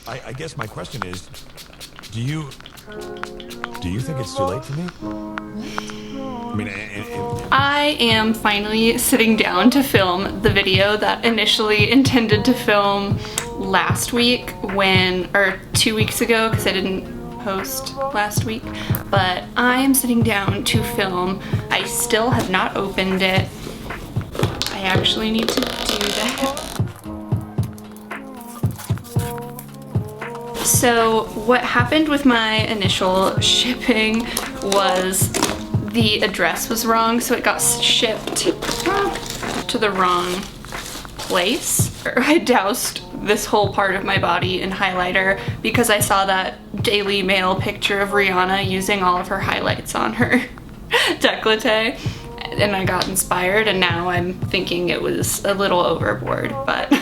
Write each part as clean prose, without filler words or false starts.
I guess my question is, do you think it's too late for me? I mean, I am finally sitting down to film the video that initially intended to film last week or 2 weeks ago, because I didn't post last week, but I am sitting down to film. I still have not opened it. I actually need to do that. So what happened with my initial shipping was the address was wrong, so it got shipped to the wrong place. I doused this whole part of my body in highlighter because I saw that Daily Mail picture of Rihanna using all of her highlights on her décolleté, and I got inspired, and now I'm thinking it was a little overboard, but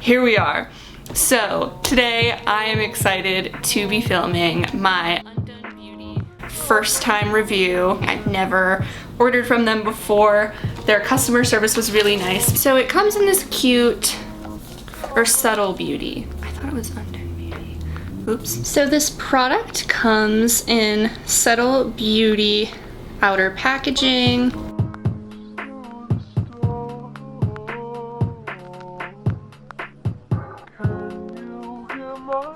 here we are. So today I am excited to be filming my Undone Beauty first time review. I've never ordered from them before. Their customer service was really nice. So it comes in this cute, or Subtle Beauty. I thought it was Undone Beauty. Oops. So this product comes in Subtle Beauty outer packaging.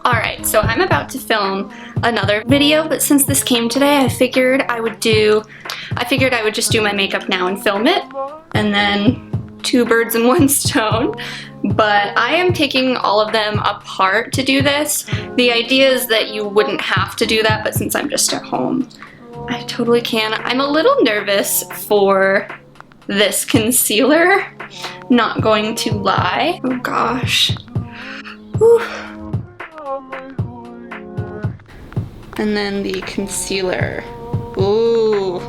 Alright, so I'm about to film another video, but since this came today, I figured I would just do my makeup now and film it, and then 2 birds in 1 stone. But I am taking all of them apart to do this. The idea is that you wouldn't have to do that, but since I'm just at home, I totally can. I'm a little nervous for this concealer, not going to lie. Oh gosh. Whew. And then the concealer. Ooh.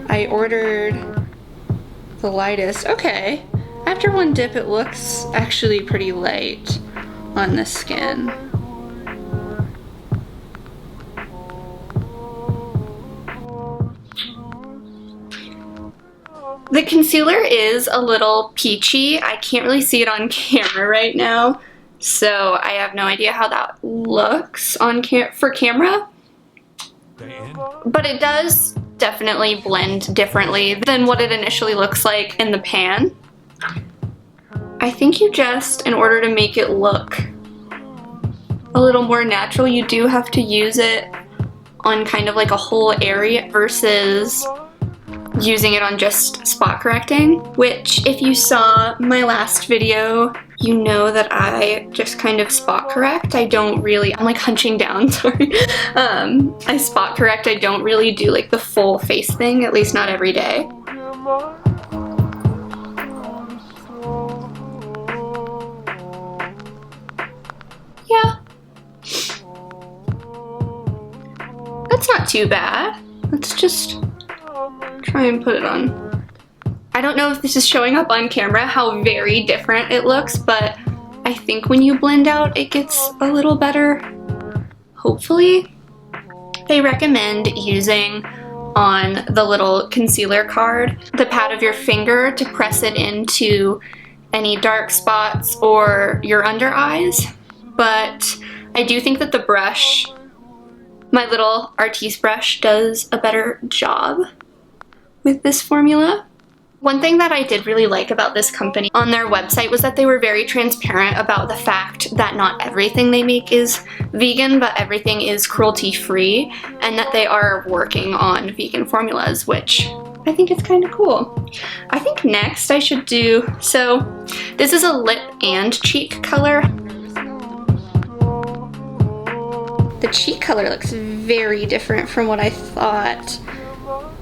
I ordered the lightest. Okay. After one dip, it looks actually pretty light on the skin. The concealer is a little peachy. I can't really see it on camera right now, so I have no idea how that looks on for camera. But it does definitely blend differently than what it initially looks like in the pan. I think you just, in order to make it look a little more natural, you do have to use it on kind of like a whole area versus using it on just spot correcting, which if you saw my last video, you know that I just kind of spot correct. I'm like hunching down, sorry. I spot correct, I don't really do like the full face thing, at least not every day. Yeah. That's not too bad. Let's just try and put it on. I don't know if this is showing up on camera how very different it looks, but I think when you blend out it gets a little better, hopefully. They recommend using on the little concealer card the pad of your finger to press it into any dark spots or your under eyes, but I do think that the brush, my little Artiste brush, does a better job with this formula. One thing that I did really like about this company on their website was that they were very transparent about the fact that not everything they make is vegan, but everything is cruelty-free, and that they are working on vegan formulas, which I think is kind of cool. I think next I should do, so this is a lip and cheek color. The cheek color looks very different from what I thought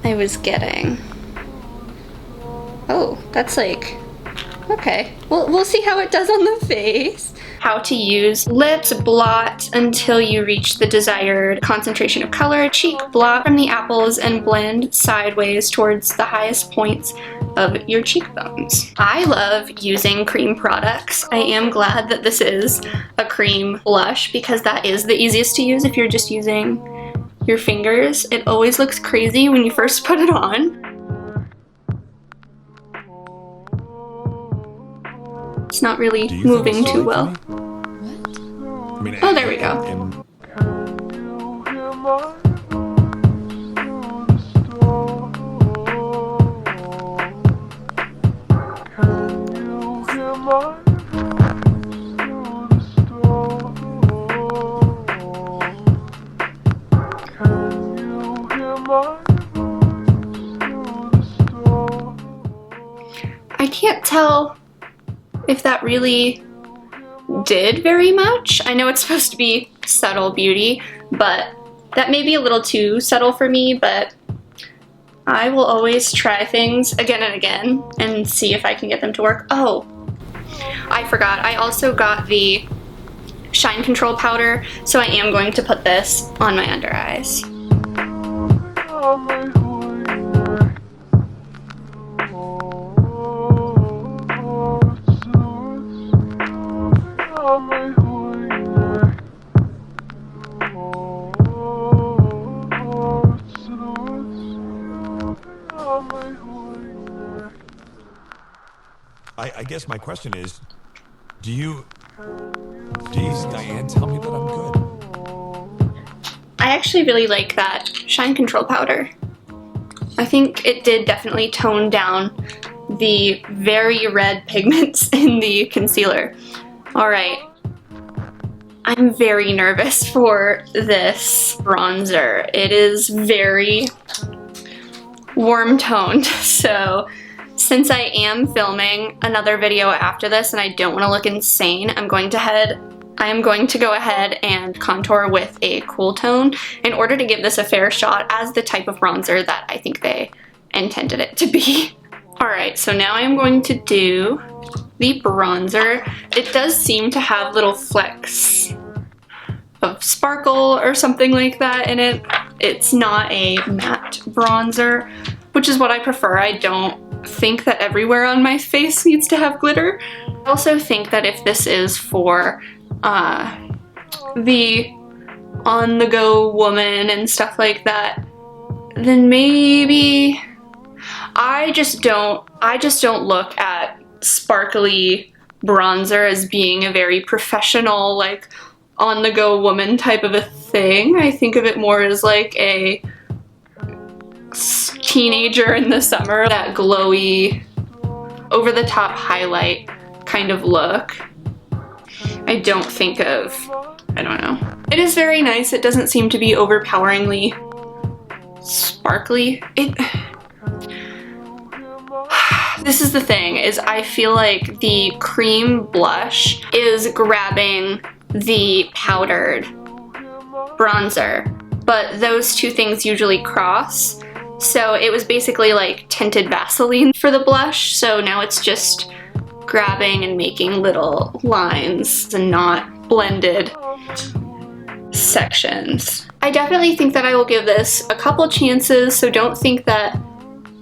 I was getting. Oh, that's like, okay. We'll see how it does on the face. How to use lips, blot until you reach the desired concentration of color, cheek, blot from the apples, and blend sideways towards the highest points of your cheekbones. I love using cream products. I am glad that this is a cream blush because that is the easiest to use if you're just using your fingers. It always looks crazy when you first put it on. It's not really Do you moving think it's too late for well. me? What? I mean, Oh, there we go. I can't tell if that really did very much. I know it's supposed to be subtle beauty, but that may be a little too subtle for me, but I will always try things again and again and see if I can get them to work. Oh, I forgot. I also got the shine control powder, so I am going to put this on my under eyes. I guess my question is, do you see Diane tell me that I'm good? I actually really like that shine control powder. I think it did definitely tone down the very red pigments in the concealer. All right, I'm very nervous for this bronzer. It is very warm toned, so since I am filming another video after this and I don't want to look insane, I am going to go ahead and contour with a cool tone in order to give this a fair shot as the type of bronzer that I think they intended it to be. Alright, so now I am going to do the bronzer. It does seem to have little flecks of sparkle or something like that in it. It's not a matte bronzer, which is what I prefer. I don't think that everywhere on my face needs to have glitter. I also think that if this is for the on-the-go woman and stuff like that, then maybe I just don't look at sparkly bronzer as being a very professional, like, on-the-go woman type of a thing. I think of it more as like a teenager in the summer, that glowy, over-the-top highlight kind of look. I don't think of, I don't know. It is very nice. It doesn't seem to be overpoweringly sparkly. This is the thing, is I feel like the cream blush is grabbing the powdered bronzer, but those two things usually cross. So it was basically like tinted Vaseline for the blush, so now it's just grabbing and making little lines and not blended sections. I definitely think that I will give this a couple chances, so don't think that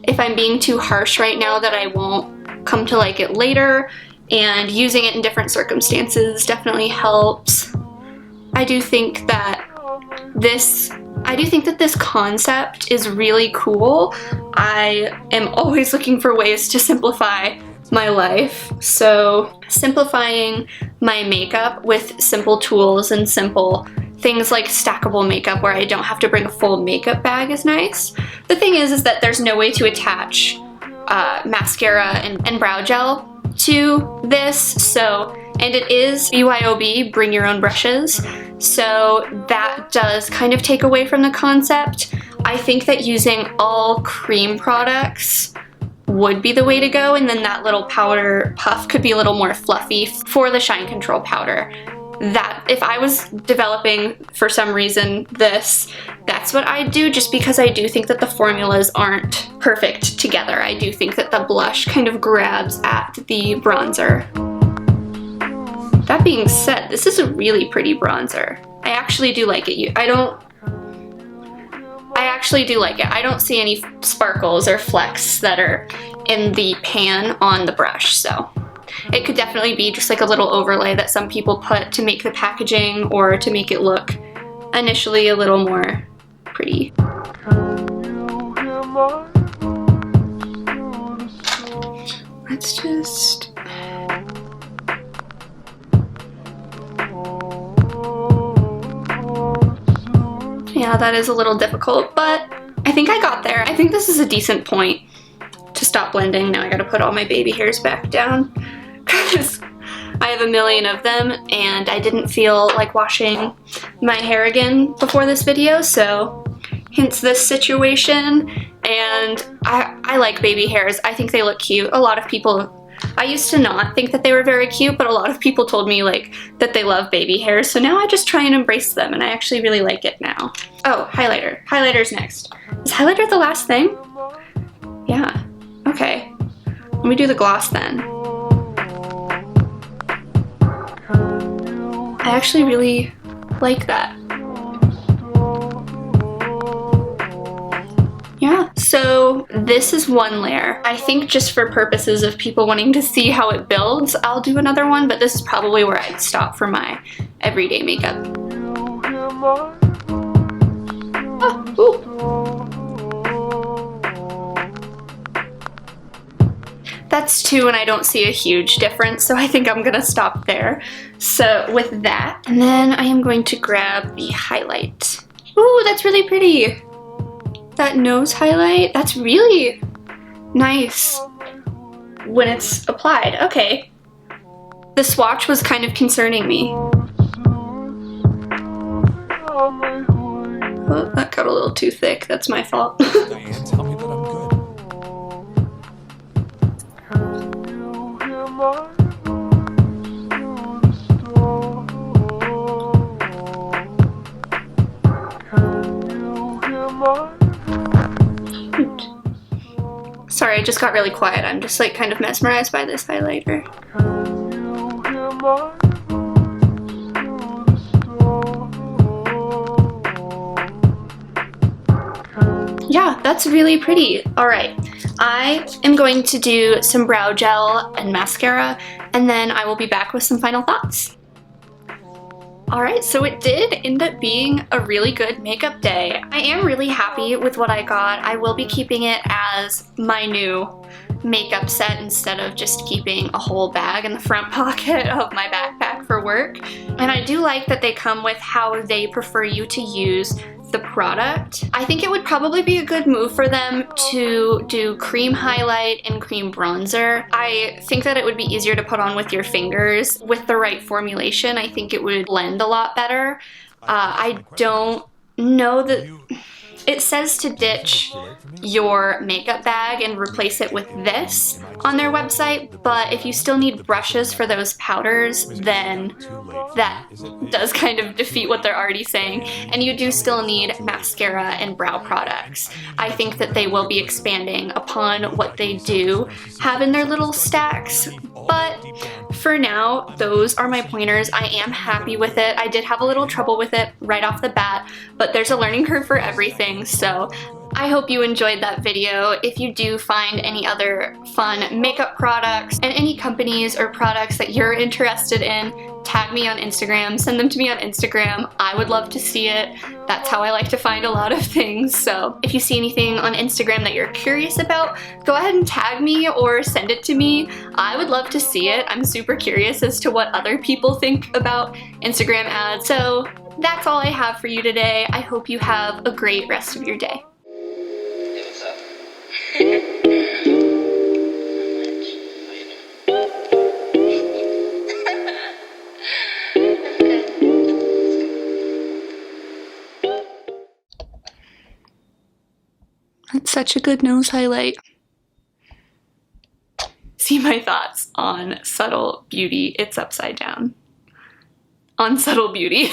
if I'm being too harsh right now that I won't come to like it later, and using it in different circumstances definitely helps. I do think that this concept is really cool. I am always looking for ways to simplify my life, so simplifying my makeup with simple tools and simple things like stackable makeup where I don't have to bring a full makeup bag is nice. The thing is that there's no way to attach mascara and brow gel to this, so, and it is BYOB, bring your own brushes, so that does kind of take away from the concept. I think that using all cream products would be the way to go, and then that little powder puff could be a little more fluffy for the shine control powder. That if I was developing for some reason this, that's what I'd do, just because I do think that the formulas aren't perfect together. I do think that the blush kind of grabs at the bronzer. That being said, this is a really pretty bronzer. I actually do like it. I actually do like it. I don't see any sparkles or flecks that are in the pan on the brush, so it could definitely be just like a little overlay that some people put to make the packaging or to make it look initially a little more pretty. Let's just Yeah, that is a little difficult, but I think I got there. I think this is a decent point to stop blending. Now I gotta put all my baby hairs back down because I have a million of them and I didn't feel like washing my hair again before this video, so hence this situation. And I like baby hairs. I think they look cute. A lot of people, I used to not think that they were very cute, but a lot of people told me like that they love baby hairs, so now I just try and embrace them, and I actually really like it now. Oh, highlighter. Highlighter's next. Is highlighter the last thing? Yeah. Okay. Let me do the gloss then. I actually really like that. Yeah, so this is one layer. I think just for purposes of people wanting to see how it builds, I'll do another one, but this is probably where I'd stop for my everyday makeup. Oh, ooh. That's 2 and I don't see a huge difference, so I think I'm gonna stop there. So with that, and then I am going to grab the highlight. Ooh, that's really pretty. That nose highlight, that's really nice when it's applied. Okay. The swatch was kind of concerning me. Oh, that got a little too thick. That's my fault. Diane, tell me that I'm good. Sorry, I just got really quiet. I'm just like kind of mesmerized by this highlighter. Yeah, that's really pretty. All right, I am going to do some brow gel and mascara, and then I will be back with some final thoughts. All right, so it did end up being a really good makeup day. I am really happy with what I got. I will be keeping it as my new makeup set instead of just keeping a whole bag in the front pocket of my backpack for work. And I do like that they come with how they prefer you to use the product. I think it would probably be a good move for them to do cream highlight and cream bronzer. I think that it would be easier to put on with your fingers. With the right formulation, I think it would blend a lot better. I don't know that... It says to ditch your makeup bag and replace it with this on their website, but if you still need brushes for those powders, then that does kind of defeat what they're already saying. And you do still need mascara and brow products. I think that they will be expanding upon what they do have in their little stacks, but for now, those are my pointers. I am happy with it. I did have a little trouble with it right off the bat, but there's a learning curve for everything, so I hope you enjoyed that video. If you do find any other fun makeup products and any companies or products that you're interested in, tag me on Instagram, send them to me on Instagram. I would love to see it. That's how I like to find a lot of things. So if you see anything on Instagram that you're curious about, go ahead and tag me or send it to me. I would love to see it. I'm super curious as to what other people think about Instagram ads. So that's all I have for you today. I hope you have a great rest of your day. Hey, what's up? That's such a good nose highlight. See my thoughts on Subtle Beauty. It's upside down. On Subtle Beauty.